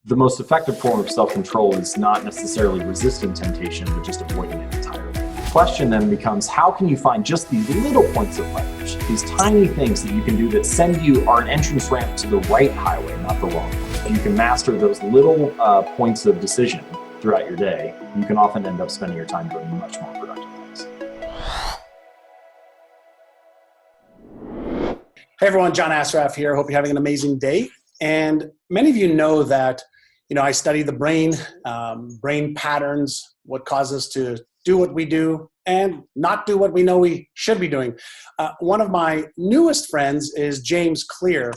The most effective form of self-control is not necessarily resisting temptation, but just avoiding it entirely. The question then becomes, how can you find just these little points of leverage, these tiny things that you can do that send you are an entrance ramp to the right highway, not the wrong one. If you can master those little points of decision throughout your day, you can often end up spending your time doing much more productive things. Hey everyone, John Assaraf here. Hope you're having an amazing day. And many of you know that I study the brain, brain patterns, what causes us to do what we do and not do what we know we should be doing. One of my newest friends is James Clear.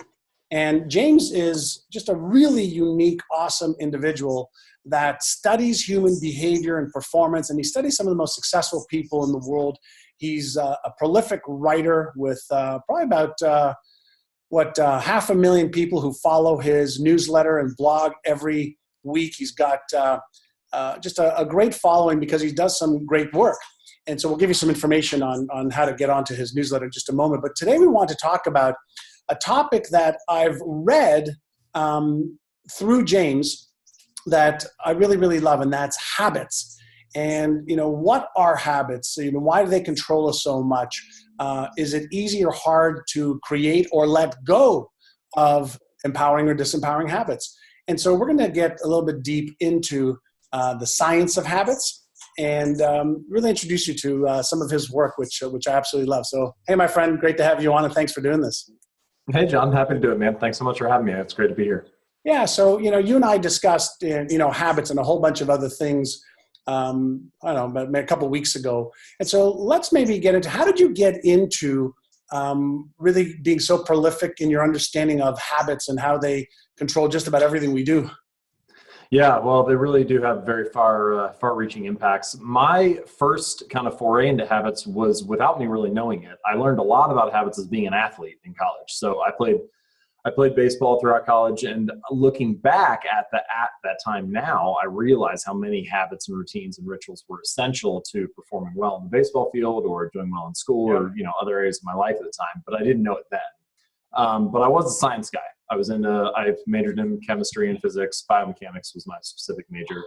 And James is just a really unique, awesome individual that studies human behavior and performance. And he studies some of the most successful people in the world. He's a prolific writer with probably about 500,000 people who follow his newsletter and blog every week. He's got just a great following because he does some great work. And so we'll give you some information on how to get onto his newsletter in just a moment. But today we want to talk about a topic that I've read through James that I really, really love, and that's habits. And, what are habits? Why do they control us so much? Is it easy or hard to create or let go of empowering or disempowering habits? And so we're going to get a little bit deep into the science of habits and really introduce you to some of his work, which I absolutely love. So, hey, my friend, great to have you on, and thanks for doing this. Hey, John, happy to do it, man. Thanks so much for having me. It's great to be here. Yeah, so, you and I discussed, habits and a whole bunch of other things I don't know, but a couple of weeks ago. And so let's maybe get into, how did you get into really being so prolific in your understanding of habits and how they control just about everything we do? Yeah, well, they really do have very far-reaching impacts. My first kind of foray into habits was without me really knowing it. I learned a lot about habits as being an athlete in college. So I played baseball throughout college, and looking back at that time now, I realize how many habits and routines and rituals were essential to performing well in the baseball field or doing well in school or other areas of my life at the time. But I didn't know it then. But I was a science guy. I majored in chemistry and physics. Biomechanics was my specific major,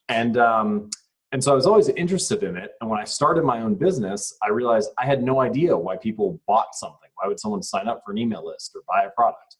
and so I was always interested in it. And when I started my own business, I realized I had no idea why people bought something. Why would someone sign up for an email list or buy a product?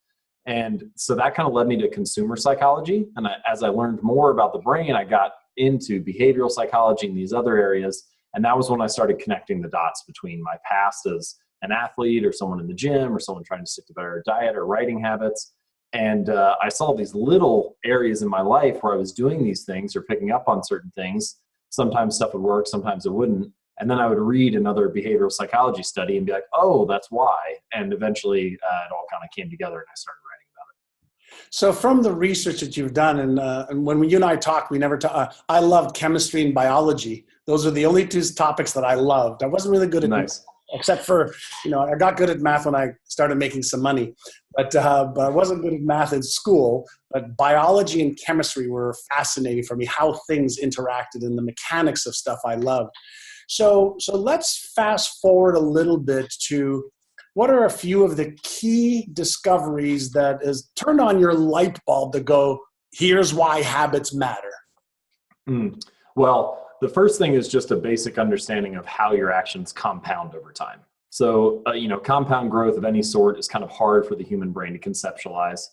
And so that kind of led me to consumer psychology. And as I learned more about the brain, I got into behavioral psychology and these other areas. And that was when I started connecting the dots between my past as an athlete or someone in the gym or someone trying to stick to better diet or writing habits. And I saw these little areas in my life where I was doing these things or picking up on certain things. Sometimes stuff would work, sometimes it wouldn't. And then I would read another behavioral psychology study and be like, oh, that's why. And eventually it all kind of came together and I started writing about it. So from the research that you've done, and when you and I talked, we never talked, I loved chemistry and biology. Those are the only two topics that I loved. I wasn't really good at Nice. Except for, I got good at math when I started making some money, but I wasn't good at math in school. But biology and chemistry were fascinating for me, how things interacted and the mechanics of stuff I loved. So let's fast forward a little bit to what are a few of the key discoveries that has turned on your light bulb to go, here's why habits matter. Well, the first thing is just a basic understanding of how your actions compound over time. So, compound growth of any sort is kind of hard for the human brain to conceptualize.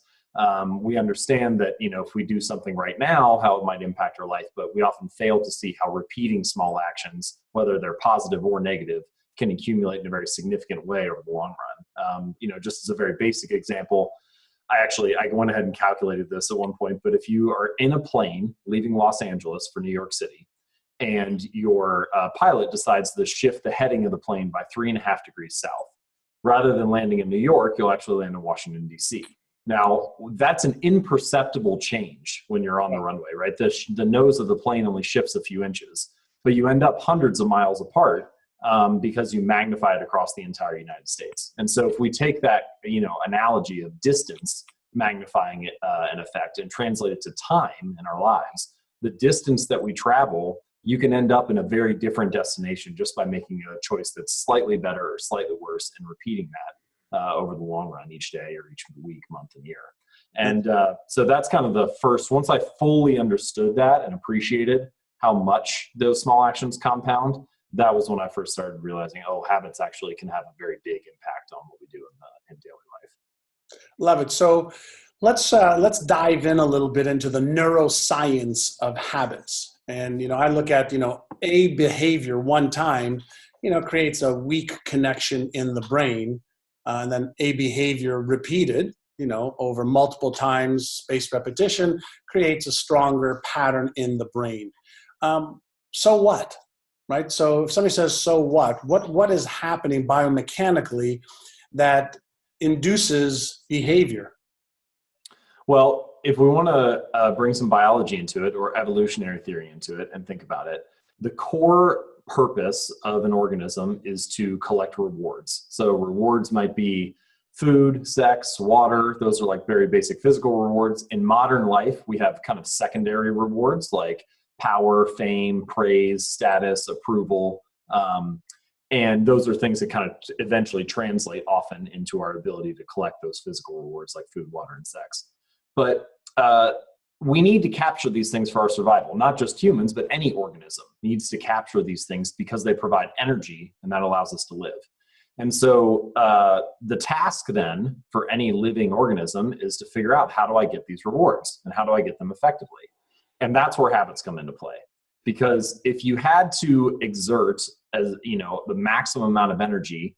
We understand that, if we do something right now, how it might impact our life, but we often fail to see how repeating small actions, whether they're positive or negative, can accumulate in a very significant way over the long run. Just as a very basic example, I went ahead and calculated this at one point, but if you are in a plane leaving Los Angeles for New York City, and your pilot decides to shift the heading of the plane by 3.5 degrees south, rather than landing in New York, you'll actually land in Washington, D.C. Now, that's an imperceptible change when you're on the runway, right? The nose of the plane only shifts a few inches, but you end up hundreds of miles apart because you magnify it across the entire United States. And so if we take that, analogy of distance, magnifying it an effect, and translate it to time in our lives, the distance that we travel, you can end up in a very different destination just by making a choice that's slightly better or slightly worse and repeating that over the long run each day or each week, month, and year. And so that's kind of the first, once I fully understood that and appreciated how much those small actions compound, that was when I first started realizing, oh, habits actually can have a very big impact on what we do in daily life. Love it. So let's dive in a little bit into the neuroscience of habits. And, I look at, a behavior one time, creates a weak connection in the brain. And then a behavior repeated, over multiple times, spaced repetition, creates a stronger pattern in the brain. So what? Right? So if somebody says, so what is happening biomechanically that induces behavior? Well, if we want to bring some biology into it or evolutionary theory into it and think about it, the core purpose of an organism is to collect rewards. So rewards might be food, sex, water. Those are like very basic physical rewards. In modern life, we have kind of secondary rewards like power, fame, praise, status, approval. And those are things that kind of eventually translate often into our ability to collect those physical rewards like food, water, and sex. But we need to capture these things for our survival. Not just humans, but any organism needs to capture these things because they provide energy and that allows us to live. And so the task then for any living organism is to figure out, how do I get these rewards and how do I get them effectively? And that's where habits come into play. Because if you had to exert the maximum amount of energy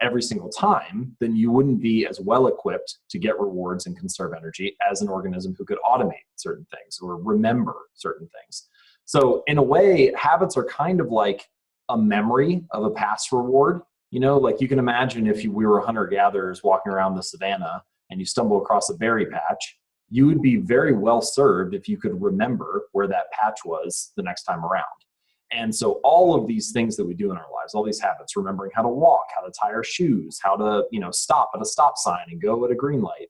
every single time, then you wouldn't be as well equipped to get rewards and conserve energy as an organism who could automate certain things or remember certain things. So in a way, habits are kind of like a memory of a past reward. Like you can imagine if we were hunter-gatherers walking around the savannah and you stumble across a berry patch, you would be very well served if you could remember where that patch was the next time around. And so all of these things that we do in our lives, all these habits, remembering how to walk, how to tie our shoes, how to, stop at a stop sign and go at a green light.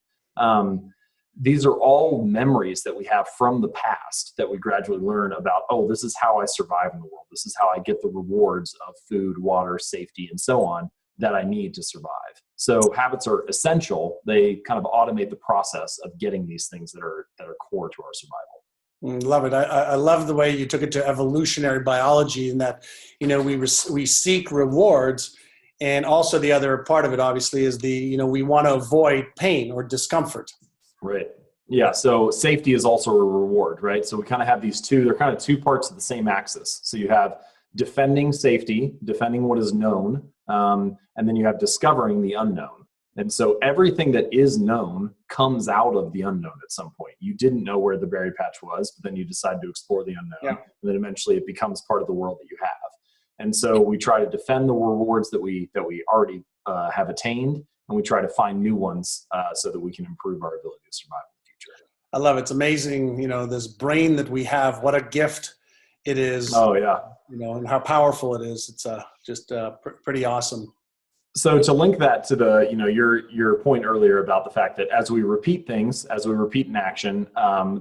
These are all memories that we have from the past that we gradually learn about, oh, this is how I survive in the world. This is how I get the rewards of food, water, safety, and so on that I need to survive. So habits are essential. They kind of automate the process of getting these things that are core to our survival. Love it. I love the way you took it to evolutionary biology, in that, we seek rewards. And also the other part of it, obviously, is we want to avoid pain or discomfort. Right. Yeah. So safety is also a reward, right? So we kind of have they're kind of two parts of the same axis. So you have defending safety, defending what is known, and then you have discovering the unknown. And so everything that is known comes out of the unknown at some point. You didn't know where the berry patch was, but then you decide to explore the unknown. Yeah. And then eventually it becomes part of the world that you have. And so we try to defend the rewards that we already have attained, and we try to find new ones so that we can improve our ability to survive in the future. I love it. It's amazing, this brain that we have, what a gift it is. Oh, yeah. And how powerful it is. It's just pretty awesome. So to link that to the, your point earlier about the fact that as we repeat things, as we repeat an action,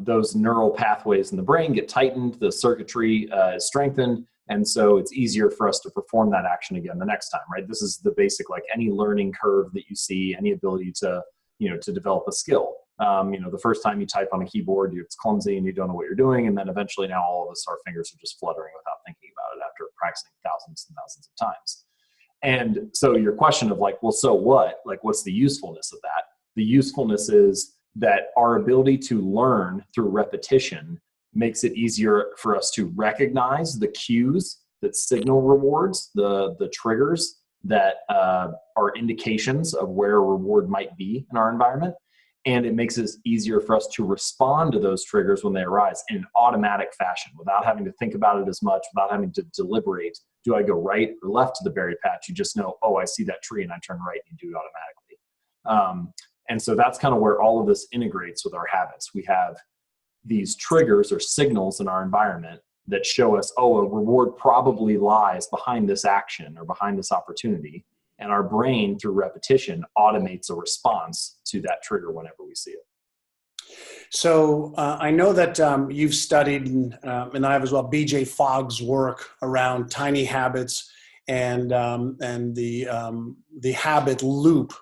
those neural pathways in the brain get tightened, the circuitry is strengthened, and so it's easier for us to perform that action again the next time, right? This is the basic, like any learning curve that you see, any ability to, to develop a skill. The first time you type on a keyboard, it's clumsy and you don't know what you're doing, and then eventually now all of us, our fingers are just fluttering without thinking about it after practicing thousands and thousands of times. And so your question of like, well, so what? Like, what's the usefulness of that? The usefulness is that our ability to learn through repetition makes it easier for us to recognize the cues that signal rewards, the triggers that are indications of where a reward might be in our environment. And it makes it easier for us to respond to those triggers when they arise in an automatic fashion without having to think about it as much, without having to deliberate. Do I go right or left to the berry patch? You just know, oh, I see that tree and I turn right, and you do it automatically. And so that's kind of where all of this integrates with our habits. We have these triggers or signals in our environment that show us, oh, a reward probably lies behind this action or behind this opportunity. And our brain, through repetition, automates a response to that trigger whenever we see it. So I know that you've studied, and I have as well, B.J. Fogg's work around tiny habits and the habit loop.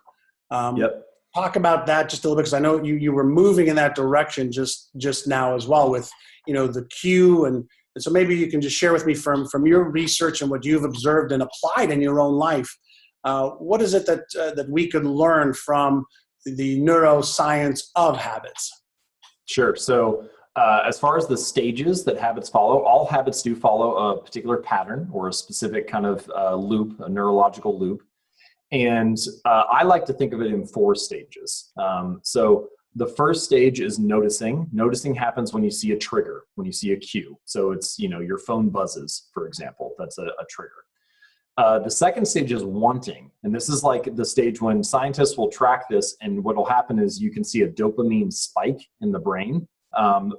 Yep. talk about that just a little bit, because I know you were moving in that direction just now as well with, the cue. And so maybe you can just share with me from your research and what you've observed and applied in your own life. What is it that we could learn from the neuroscience of habits? Sure. So as far as the stages that habits follow, all habits do follow a particular pattern or a specific kind of loop, a neurological loop. And I like to think of it in 4 stages. So the first stage is noticing. Noticing happens when you see a trigger, when you see a cue. So it's, your phone buzzes, for example. That's a trigger. The second stage is wanting. And this is like the stage when scientists will track this. And what will happen is you can see a dopamine spike in the brain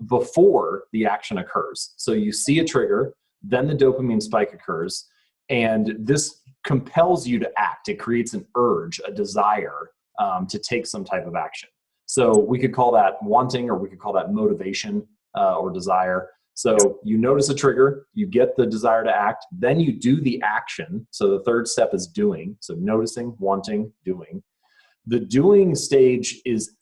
before the action occurs. So you see a trigger, then the dopamine spike occurs. And this compels you to act. It creates an urge, a desire to take some type of action. So we could call that wanting, or we could call that motivation or desire. So you notice a trigger, you get the desire to act, then you do the action. So the third step is doing. So noticing, wanting, doing. The doing stage is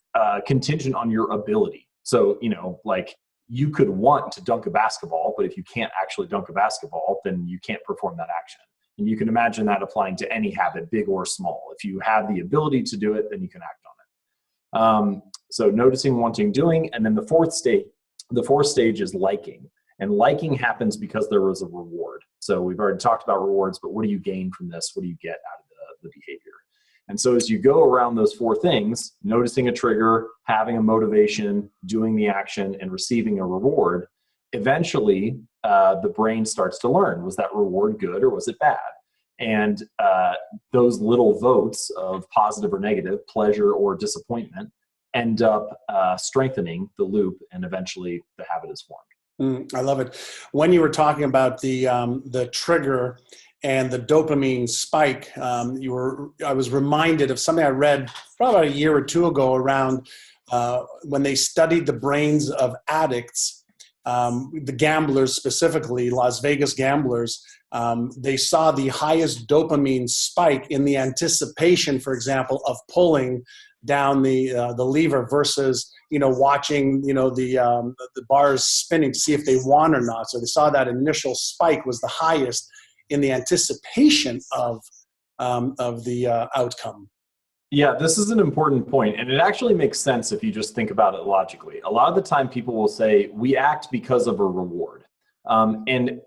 contingent on your ability. So, like you could want to dunk a basketball, but if you can't actually dunk a basketball, then you can't perform that action. And you can imagine that applying to any habit, big or small. If you have the ability to do it, then you can act on it. So noticing, wanting, doing. And then the fourth stage is liking. And liking happens because there was a reward. So we've already talked about rewards, but what do you gain from this? What do you get out of the behavior? And so as you go around those 4 things, noticing a trigger, having a motivation, doing the action, and receiving a reward, eventually the brain starts to learn, was that reward good or was it bad? And those little votes of positive or negative, pleasure or disappointment, end up strengthening the loop, and eventually the habit is formed. I love it. When you were talking about the trigger and the dopamine spike, I was reminded of something I read probably about a year or 2 ago around when they studied the brains of addicts, the gamblers specifically, Las Vegas gamblers. They saw the highest dopamine spike in the anticipation, for example, of pulling down the lever versus watching the bars spinning to see if they won or not. So they saw that initial spike was the highest in the anticipation of the outcome. Yeah, this is an important point, and it actually makes sense if you just think about it logically. A lot of the time people will say, we act because of a reward. And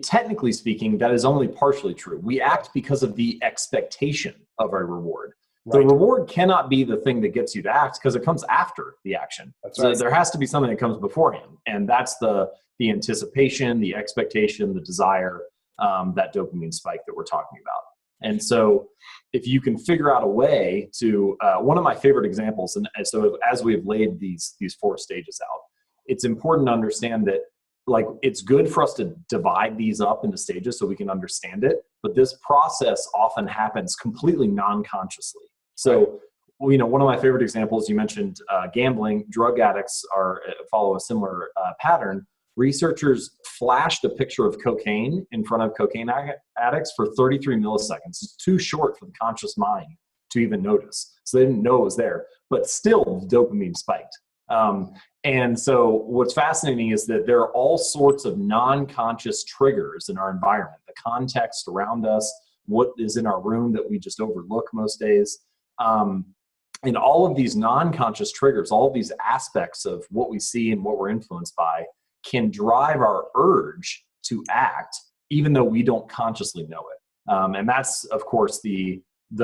technically speaking, that is only partially true. We act because of the expectation of a reward. Right. The reward cannot be the thing that gets you to act because it comes after the action. That's right. So there has to be something that comes beforehand, and that's the anticipation, the expectation, the desire, that dopamine spike that we're talking about. And so if you can figure out a way to, one of my favorite examples, and so as we've laid these 4 stages out, it's important to understand that like it's good for us to divide these up into stages so we can understand it, but this process often happens completely non-consciously. So, one of my favorite examples, you mentioned gambling. Drug addicts follow a similar pattern. Researchers flashed a picture of cocaine in front of cocaine addicts for 33 milliseconds. It's too short for the conscious mind to even notice. So they didn't know it was there, but still dopamine spiked. And so what's fascinating is that there are all sorts of non-conscious triggers in our environment, the context around us, what is in our room that we just overlook most days. And all of these non-conscious triggers, all of these aspects of what we see and what we're influenced by can drive our urge to act, even though we don't consciously know it. And that's, of course, the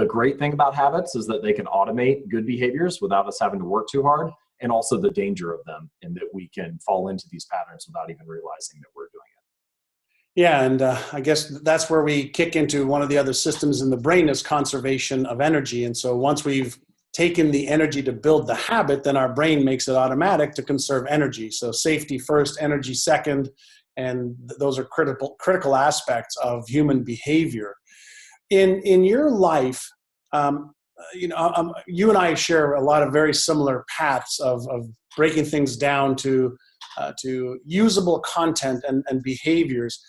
great thing about habits is that they can automate good behaviors without us having to work too hard, and also the danger of them, and that we can fall into these patterns without even realizing that we're doing it. Yeah, and I guess that's where we kick into one of the other systems in the brain is conservation of energy. And so once we've taken the energy to build the habit, then our brain makes it automatic to conserve energy. So safety first, energy second, and those are critical aspects of human behavior. In your life, you and I share a lot of very similar paths of breaking things down to usable content and behaviors.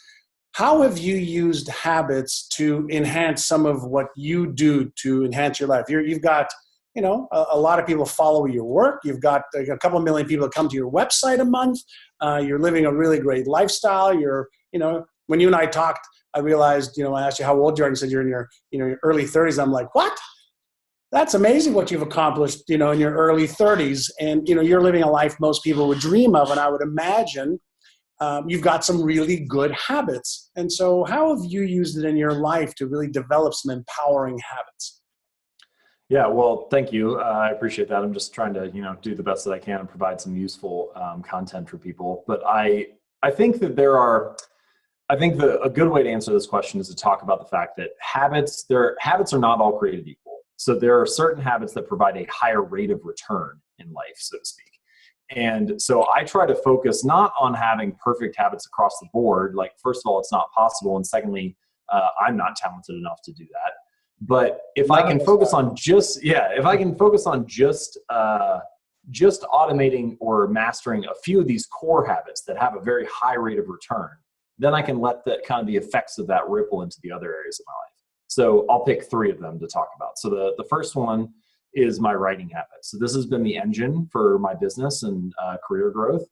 How have you used habits to enhance some of what you do to enhance your life? You've got a lot of people follow your work. You've got a couple million people that come to your website a month. You're living a really great lifestyle. When you and I talked, I realized, I asked you how old you are, and you said you're in your early 30s. I'm like, what? That's amazing what you've accomplished, in your early 30s. And, you're living a life most people would dream of. And I would imagine you've got some really good habits. And so how have you used it in your life to really develop some empowering habits? Yeah, well, thank you. I appreciate that. I'm just trying to, do the best that I can and provide some useful content for people. But I think that a good way to answer this question is to talk about the fact that habits are not all created equal. So there are certain habits that provide a higher rate of return in life, so to speak. And so I try to focus not on having perfect habits across the board. Like, first of all, it's not possible. And secondly, I'm not talented enough to do that. But if I can focus on just automating or mastering a few of these core habits that have a very high rate of return, then I can let the effects of that ripple into the other areas of my life. So I'll pick 3 of them to talk about. So the first one is my writing habit. So this has been the engine for my business and career growth.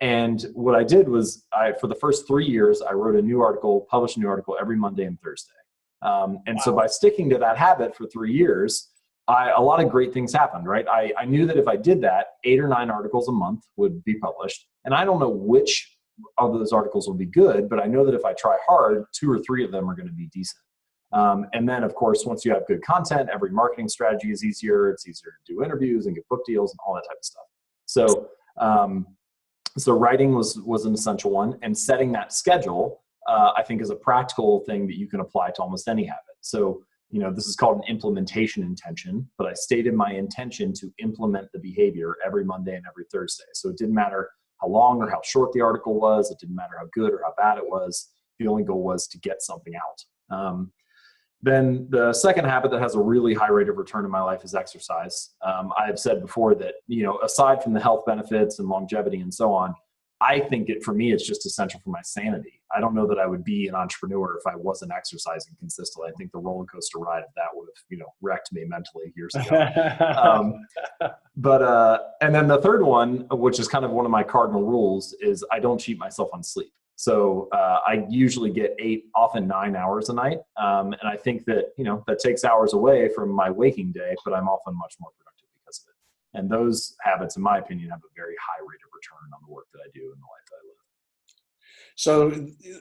And what I did was for the first 3 years, I wrote published a new article every Monday and Thursday. So by sticking to that habit for 3 years, a lot of great things happened, right? I knew that if I did that, 8 or 9 articles a month would be published. And I don't know which of those articles will be good, but I know that if I try hard, 2 or 3 of them are going to be decent. And then, of course, once you have good content, every marketing strategy is easier. It's easier to do interviews and get book deals and all that type of stuff. So writing was an essential one. And setting that schedule, I think, is a practical thing that you can apply to almost any habit. So, this is called an implementation intention, but I stated my intention to implement the behavior every Monday and every Thursday. So it didn't matter how long or how short the article was. It didn't matter how good or how bad it was. The only goal was to get something out. Then the second habit that has a really high rate of return in my life is exercise. I have said before that, aside from the health benefits and longevity and so on, I think for me, it's just essential for my sanity. I don't know that I would be an entrepreneur if I wasn't exercising consistently. I think the roller coaster ride of that would have, wrecked me mentally years ago. And then the third one, which is kind of one of my cardinal rules, is I don't cheat myself on sleep. So I usually get 8, often 9 hours a night. And I think that, that takes hours away from my waking day, but I'm often much more productive because of it. And those habits, in my opinion, have a very high rate of return on the work that I do and the life that I live. So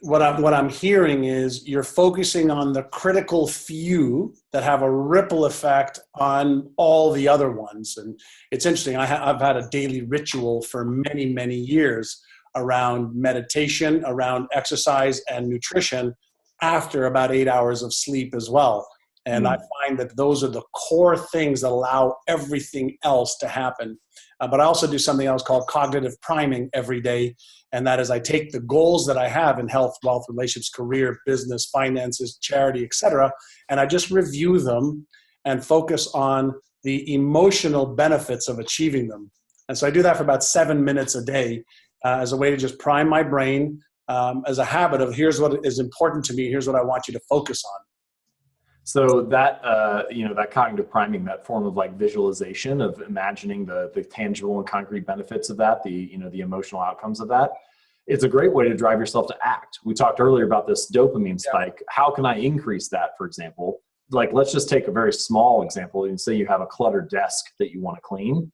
what I'm hearing is you're focusing on the critical few that have a ripple effect on all the other ones. And it's interesting. I've had a daily ritual for many, many years around meditation, around exercise and nutrition after about 8 hours of sleep as well. And I find that those are the core things that allow everything else to happen. But I also do something else called cognitive priming every day. And that is I take the goals that I have in health, wealth, relationships, career, business, finances, charity, etc., and I just review them and focus on the emotional benefits of achieving them. And so I do that for about 7 minutes a day as a way to just prime my brain as a habit of here's what is important to me, here's what I want you to focus on. So that, that cognitive priming, that form of like visualization of imagining the tangible and concrete benefits of that, the emotional outcomes of that, it's a great way to drive yourself to act. We talked earlier about this dopamine spike. How can I increase that, for example? Like, let's just take a very small example and say you have a cluttered desk that you want to clean.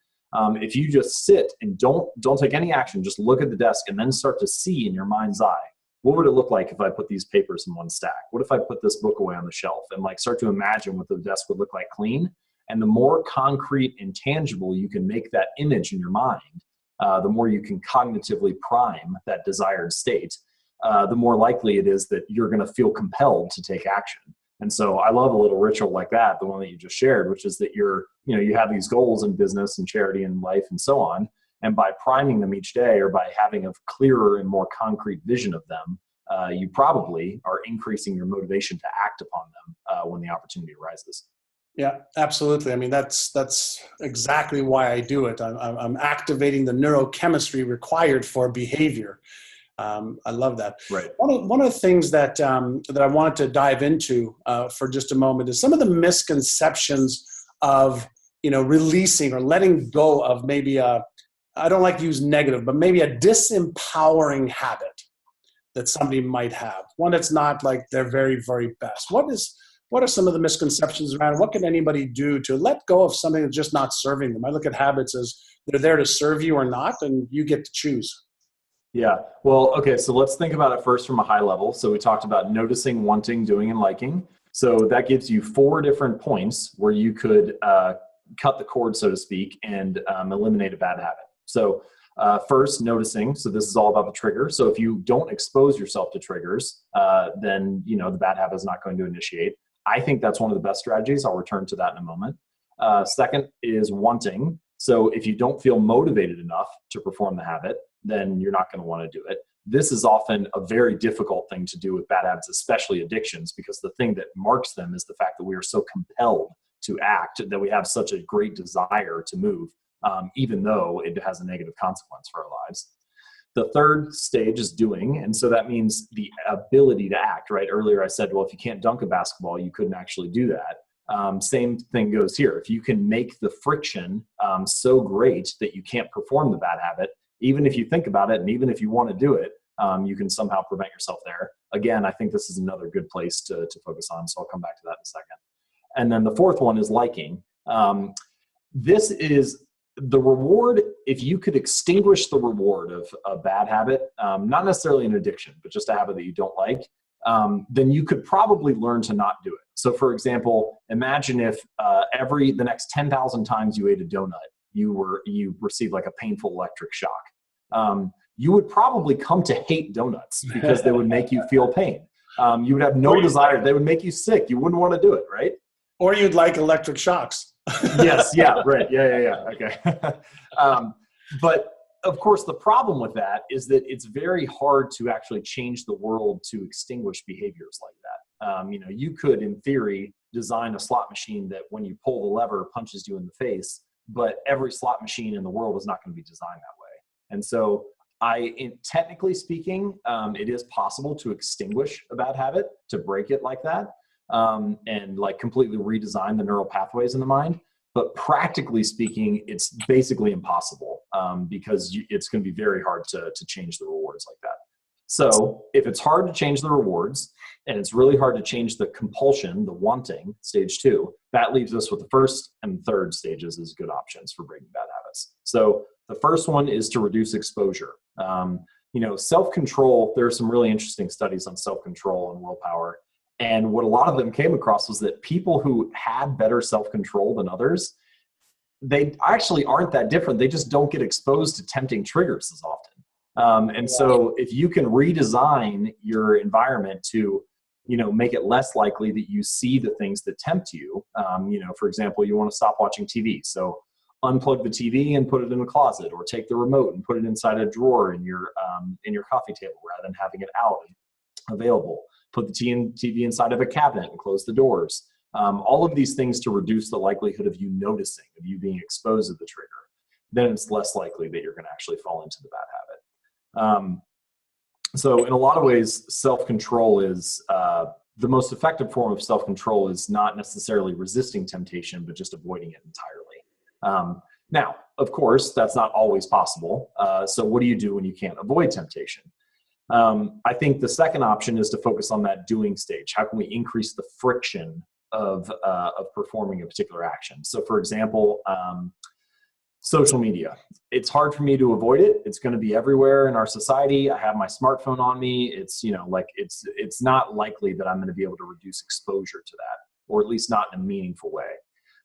If you just sit and don't take any action, just look at the desk and then start to see in your mind's eye, what would it look like if I put these papers in one stack? What if I put this book away on the shelf? And like start to imagine what the desk would look like clean. And the more concrete and tangible you can make that image in your mind, the more you can cognitively prime that desired state, the more likely it is that you're going to feel compelled to take action. And so I love a little ritual like that, the one that you just shared, which is that you have these goals in business and charity and life and so on. And by priming them each day or by having a clearer and more concrete vision of them, you probably are increasing your motivation to act upon them when the opportunity arises. Yeah, absolutely. I mean, that's exactly why I do it. I'm activating the neurochemistry required for behavior. I love that. Right. One of the things that I wanted to dive into for just a moment is some of the misconceptions of releasing or letting go of maybe I don't like to use negative, but maybe a disempowering habit that somebody might have, one that's not like their very, very best. What are some of the misconceptions around? What can anybody do to let go of something that's just not serving them? I look at habits as they're there to serve you or not, and you get to choose. Yeah. Well, okay. So let's think about it first from a high level. So we talked about noticing, wanting, doing, and liking. So that gives you 4 different points where you could cut the cord, so to speak, and eliminate a bad habit. So first, noticing. So this is all about the trigger. So if you don't expose yourself to triggers, then the bad habit is not going to initiate. I think that's one of the best strategies. I'll return to that in a moment. Second is wanting. So if you don't feel motivated enough to perform the habit, then you're not going to want to do it. This is often a very difficult thing to do with bad habits, especially addictions, because the thing that marks them is the fact that we are so compelled to act that we have such a great desire to move, even though it has a negative consequence for our lives. The third stage is doing. And so that means the ability to act, right? Earlier I said, well, if you can't dunk a basketball, you couldn't actually do that. Same thing goes here. If you can make the friction so great that you can't perform the bad habit, even if you think about it and even if you want to do it, you can somehow prevent yourself there. Again, I think this is another good place to focus on. So I'll come back to that in a second. And then the fourth one is liking. This is the reward. If you could extinguish the reward of a bad habit, not necessarily an addiction, but just a habit that you don't like, then you could probably learn to not do it. So for example, imagine if the next 10,000 times you ate a donut, you received like a painful electric shock. You would probably come to hate donuts because they would make you feel pain. You would have no desire. They would make you sick. You wouldn't want to do it, right? Or you'd like electric shocks. Yes. Yeah. Right. Yeah. Okay. But of course, the problem with that is that it's very hard to actually change the world to extinguish behaviors like that. You could, in theory, design a slot machine that when you pull the lever punches you in the face, but every slot machine in the world is not going to be designed that way. And so technically speaking, it is possible to extinguish a bad habit, to break it like that, and like completely redesign the neural pathways in the mind. But practically speaking, it's basically impossible because it's going to be very hard to change the rewards like that. So if it's hard to change the rewards and it's really hard to change the compulsion, the wanting, stage 2, that leaves us with the first and third stages as good options for breaking bad habits. So the first one is to reduce exposure. Self-control, there are some really interesting studies on self-control and willpower. And what a lot of them came across was that people who had better self-control than others, they actually aren't that different. They just don't get exposed to tempting triggers as often. So if you can redesign your environment to, make it less likely that you see the things that tempt you, for example, you want to stop watching TV. So unplug the TV and put it in a closet, or take the remote and put it inside a drawer in your coffee table rather than having it out and available. Put the TV inside of a cabinet and close the doors. All of these things to reduce the likelihood of you noticing, of you being exposed to the trigger. Then it's less likely that you're going to actually fall into the bad habit. So in a lot of ways, self-control is the most effective form of self-control is not necessarily resisting temptation, but just avoiding it entirely. Now, of course, that's not always possible. So what do you do when you can't avoid temptation? I think the second option is to focus on that doing stage. How can we increase the friction of performing a particular action? So for example, social media. It's hard for me to avoid it. It's going to be everywhere in our society. I have my smartphone on me. It's, it's not likely that I'm going to be able to reduce exposure to that, or at least not in a meaningful way.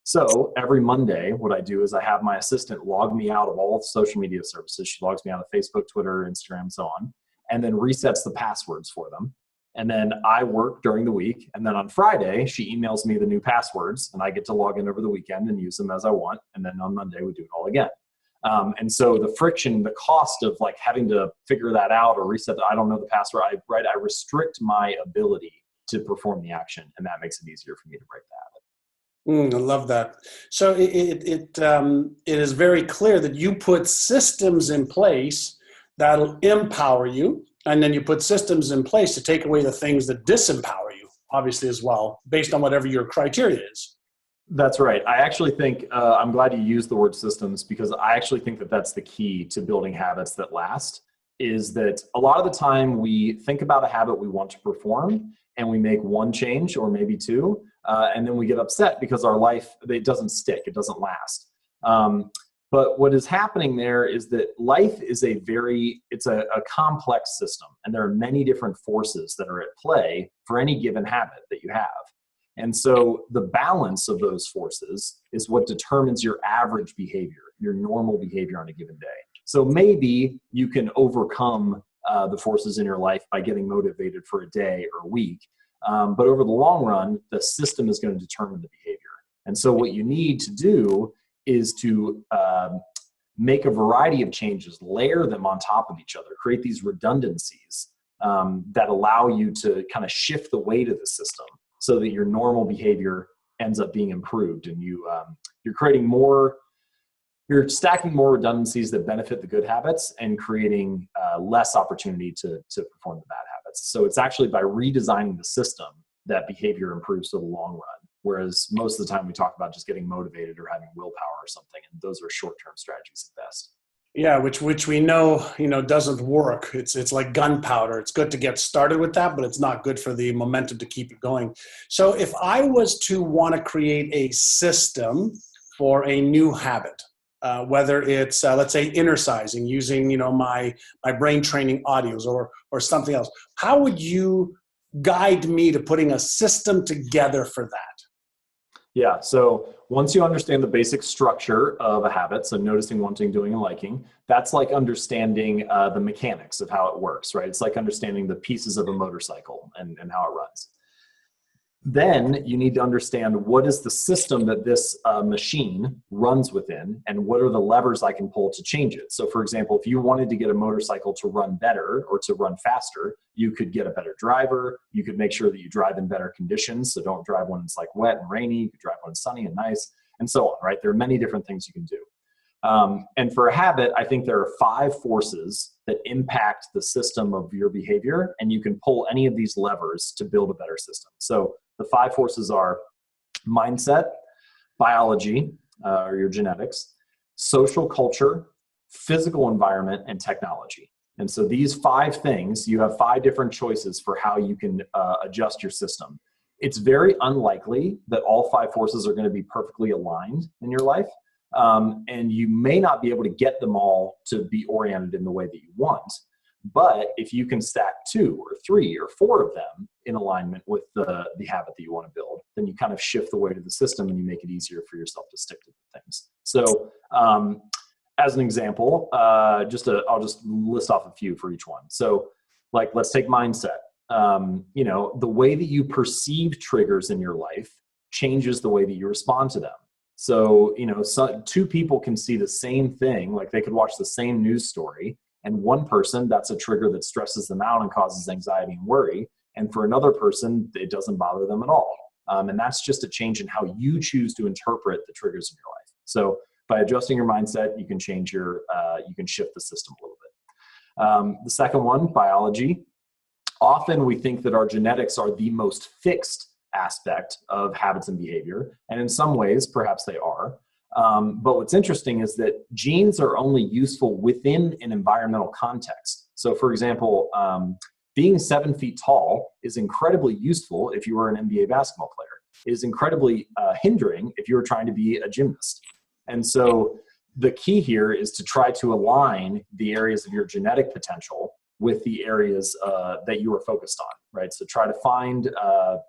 So every Monday, what I do is I have my assistant log me out of all the social media services. She logs me out of Facebook, Twitter, Instagram, so on, and then resets the passwords for them. And then I work during the week. And then on Friday, she emails me the new passwords and I get to log in over the weekend and use them as I want. And then on Monday, we do it all again. And so the friction, the cost of like having to figure that out or reset, I don't know the password, I restrict my ability to perform the action. And that makes it easier for me to break the habit. I love that. So it is very clear that you put systems in place that'll empower you. And then you put systems in place to take away the things that disempower you, obviously, as well, based on whatever your criteria is. That's right. I actually think, I'm glad you used the word systems, because I actually think that that's the key to building habits that last, is that a lot of the time we think about a habit we want to perform and we make one change or maybe two, and then we get upset because our life, it doesn't stick, it doesn't last. But what is happening there is that life is it's a complex system, and there are many different forces that are at play for any given habit that you have. And so the balance of those forces is what determines your average behavior, your normal behavior on a given day. So maybe you can overcome the forces in your life by getting motivated for a day or a week. But over the long run, the system is going to determine the behavior. And so what you need to do is to make a variety of changes, layer them on top of each other, create these redundancies that allow you to kind of shift the weight of the system, so that your normal behavior ends up being improved, and you're creating more, you're stacking more redundancies that benefit the good habits and creating less opportunity to perform the bad habits. So it's actually by redesigning the system that behavior improves for the long run. Whereas most of the time we talk about just getting motivated or having willpower or something, and those are short-term strategies at best. Yeah, which we know, doesn't work. It's like gunpowder. It's good to get started with that, but it's not good for the momentum to keep it going. So if I was to want to create a system for a new habit, whether it's let's say innercising, using my brain training audios or something else, how would you guide me to putting a system together for that? Yeah, so once you understand the basic structure of a habit, so noticing, wanting, doing, and liking, that's like understanding the mechanics of how it works, right? It's like understanding the pieces of a motorcycle and how it runs. Then you need to understand what is the system that this machine runs within, and what are the levers I can pull to change it. So for example, if you wanted to get a motorcycle to run better or to run faster, you could get a better driver. You could make sure that you drive in better conditions. So don't drive when it's like wet and rainy. You could drive when it's sunny and nice, and so on, right? There are many different things you can do. And for a habit, I think there are 5 forces that impact the system of your behavior, and you can pull any of these levers to build a better system. So the 5 forces are mindset, biology, or your genetics, social culture, physical environment, and technology. And so these 5 things, you have 5 different choices for how you can adjust your system. It's very unlikely that all 5 forces are going to be perfectly aligned in your life. And you may not be able to get them all to be oriented in the way that you want. But if you can stack 2 or 3 or 4 of them in alignment with the habit that you want to build, then you kind of shift the weight of the system and you make it easier for yourself to stick to the things. So as an example, I'll just list off a few for each one. So like, let's take mindset. The way that you perceive triggers in your life changes the way that you respond to them. So, 2 people can see the same thing, like they could watch the same news story, and one person, that's a trigger that stresses them out and causes anxiety and worry. And for another person, it doesn't bother them at all. And that's just a change in how you choose to interpret the triggers in your life. So by adjusting your mindset, you can change you can shift the system a little bit. The second one, biology. Often we think that our genetics are the most fixed aspect of habits and behavior. And in some ways, perhaps they are. But what's interesting is that genes are only useful within an environmental context. So for example, being 7 feet tall is incredibly useful if you were an NBA basketball player. It is incredibly hindering if you were trying to be a gymnast. And so the key here is to try to align the areas of your genetic potential with the areas that you are focused on, right? So try to find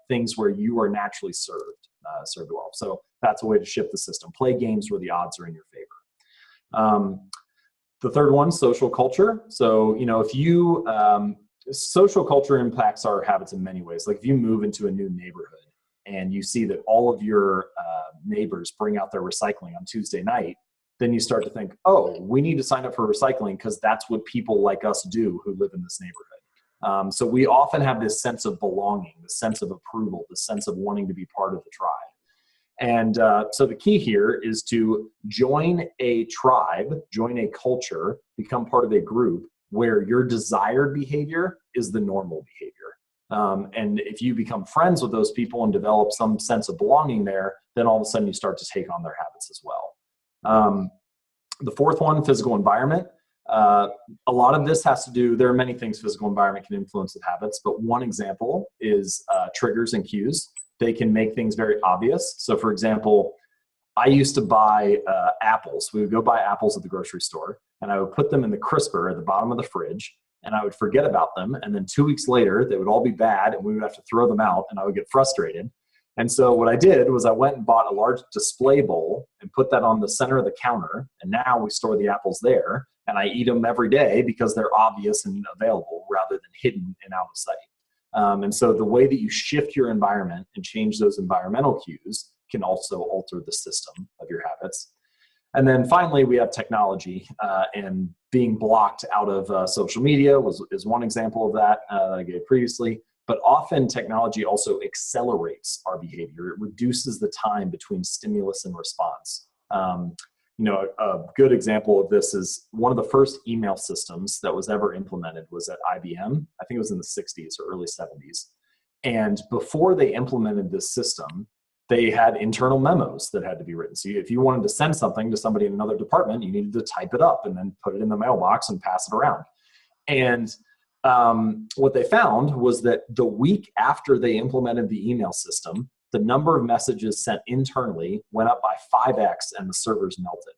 things where you are naturally served well. So that's a way to shift the system. Play games where the odds are in your favor. The third one, social culture. So, if you, social culture impacts our habits in many ways. Like if you move into a new neighborhood and you see that all of your neighbors bring out their recycling on Tuesday night, then you start to think, oh, we need to sign up for recycling because that's what people like us do who live in this neighborhood. So we often have this sense of belonging, this sense of approval, this sense of wanting to be part of the tribe. And so the key here is to join a tribe, join a culture, become part of a group where your desired behavior is the normal behavior. And if you become friends with those people and develop some sense of belonging there, then all of a sudden you start to take on their habits as well. The fourth one, physical environment. A lot of this has to do, there are many things physical environment can influence with habits, but one example is triggers and cues. They can make things very obvious. So for example, I used to buy apples. We would go buy apples at the grocery store, and I would put them in the crisper at the bottom of the fridge, and I would forget about them. And then 2 weeks later, they would all be bad, and we would have to throw them out, and I would get frustrated. And so what I did was I went and bought a large display bowl and put that on the center of the counter. And now we store the apples there, and I eat them every day because they're obvious and available rather than hidden and out of sight. And so the way that you shift your environment and change those environmental cues can also alter the system of your habits. And then finally, we have technology, and being blocked out of social media is one example of that that I gave previously. But often technology also accelerates our behavior. It reduces the time between stimulus and response. A good example of this is one of the first email systems that was ever implemented was at IBM. I think it was in the 60s or early 70s. And before they implemented this system, they had internal memos that had to be written. So if you wanted to send something to somebody in another department, you needed to type it up and then put it in the mailbox and pass it around. And what they found was that the week after they implemented the email system, the number of messages sent internally went up by 5x and the servers melted.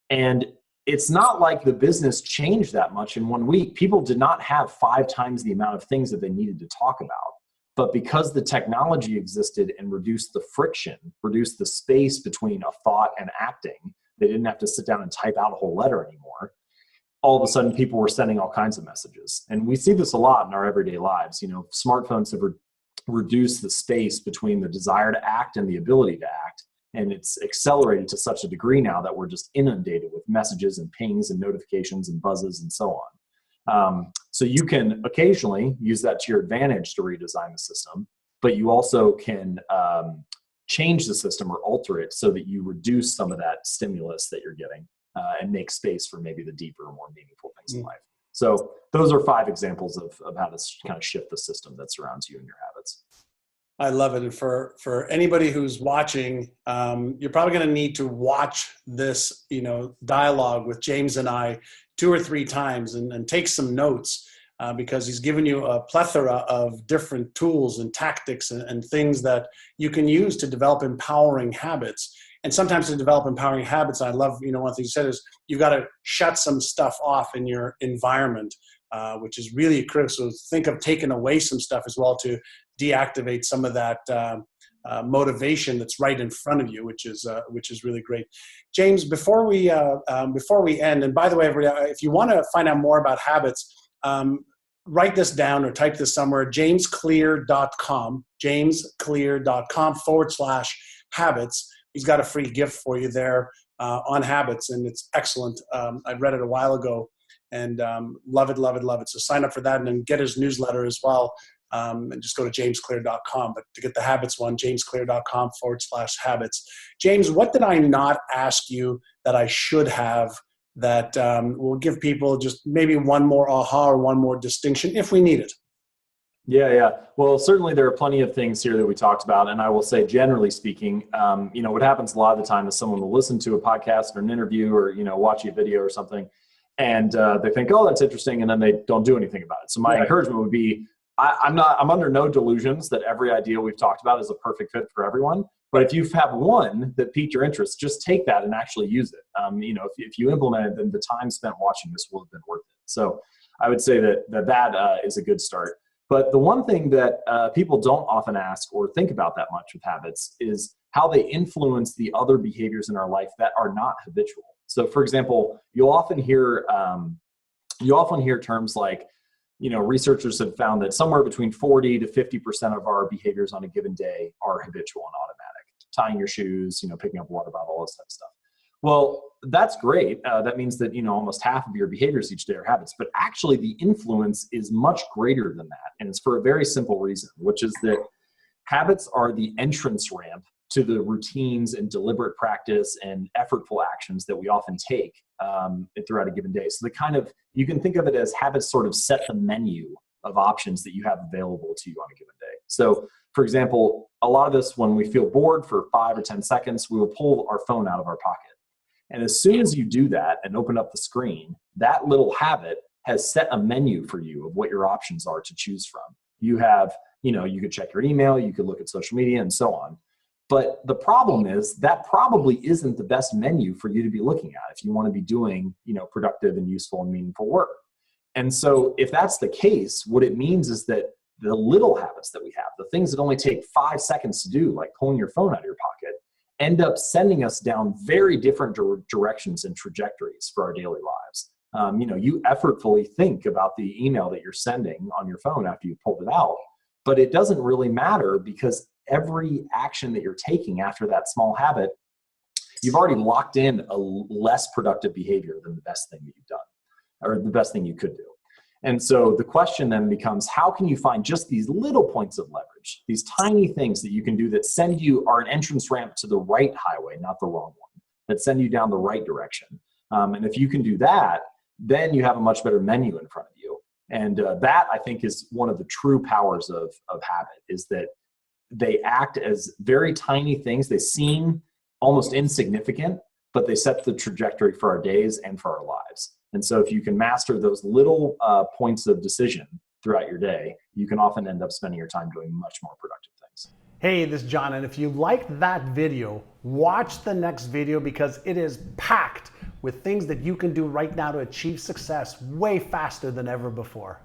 And it's not like the business changed that much in 1 week. People did not have 5 times the amount of things that they needed to talk about. But because the technology existed and reduced the friction, reduced the space between a thought and acting, they didn't have to sit down and type out a whole letter anymore. All of a sudden, people were sending all kinds of messages. And we see this a lot in our everyday lives. Smartphones have reduced the space between the desire to act and the ability to act. And it's accelerated to such a degree now that we're just inundated with messages and pings and notifications and buzzes and so on. So you can occasionally use that to your advantage to redesign the system, but you also can change the system or alter it so that you reduce some of that stimulus that you're getting and make space for maybe the deeper, more meaningful things in life. So those are 5 examples of how to kind of shift the system that surrounds you and your habits. I love it. And for anybody who's watching, you're probably going to need to watch this, dialogue with James and I 2 or 3 times and take some notes because he's given you a plethora of different tools and tactics and things that you can use to develop empowering habits. And sometimes to develop empowering habits, I love, one thing you said is you've got to shut some stuff off in your environment, which is really critical. So think of taking away some stuff as well to deactivate some of that motivation that's right in front of you, which is really great. James, before we end, and by the way, everybody, if you want to find out more about habits, write this down or type this somewhere, jamesclear.com, jamesclear.com/habits. He's got a free gift for you there on habits, and it's excellent. I read it a while ago and love it, love it, love it. So sign up for that and then get his newsletter as well. And just go to jamesclear.com. But to get the habits one, jamesclear.com/habits. James, what did I not ask you that I should have that will give people just maybe one more aha or one more distinction if we need it? Yeah. Well, certainly there are plenty of things here that we talked about. And I will say, generally speaking, what happens a lot of the time is someone will listen to a podcast or an interview or, watch a video or something, and they think, oh, that's interesting. And then they don't do anything about it. So my encouragement would be, I'm under no delusions that every idea we've talked about is a perfect fit for everyone. But if you have one that piqued your interest, just take that and actually use it. If you implement it, then the time spent watching this will have been worth it. So I would say that is a good start. But the one thing that people don't often ask or think about that much with habits is how they influence the other behaviors in our life that are not habitual. So, for example, you'll often hear terms like, researchers have found that somewhere between 40 to 50% of our behaviors on a given day are habitual and automatic. Tying your shoes, picking up a water bottle, all this type of stuff. Well, that's great. That means that, almost half of your behaviors each day are habits, but actually the influence is much greater than that. And it's for a very simple reason, which is that habits are the entrance ramp to the routines and deliberate practice and effortful actions that we often take throughout a given day. So you can think of it as habits sort of set the menu of options that you have available to you on a given day. So, for example, a lot of us, when we feel bored for 5 or 10 seconds, we will pull our phone out of our pocket. And as soon as you do that and open up the screen, that little habit has set a menu for you of what your options are to choose from. You have, you could check your email, you could look at social media and so on. But the problem is that probably isn't the best menu for you to be looking at if you want to be doing, productive and useful and meaningful work. And so if that's the case, what it means is that the little habits that we have, the things that only take 5 seconds to do, like pulling your phone out of your pocket, end up sending us down very different directions and trajectories for our daily lives. You effortfully think about the email that you're sending on your phone after you pulled it out, but it doesn't really matter because every action that you're taking after that small habit, you've already locked in a less productive behavior than the best thing that you've done, or the best thing you could do. And so the question then becomes, how can you find just these little points of leverage, these tiny things that you can do that send you, are an entrance ramp to the right highway, not the wrong one, that send you down the right direction. And if you can do that, then you have a much better menu in front of you. And that, I think, is one of the true powers of habit, is that they act as very tiny things. They seem almost insignificant, but they set the trajectory for our days and for our lives. And so if you can master those little points of decision throughout your day, you can often end up spending your time doing much more productive things. Hey, this is John, and if you liked that video, watch the next video because it is packed with things that you can do right now to achieve success way faster than ever before.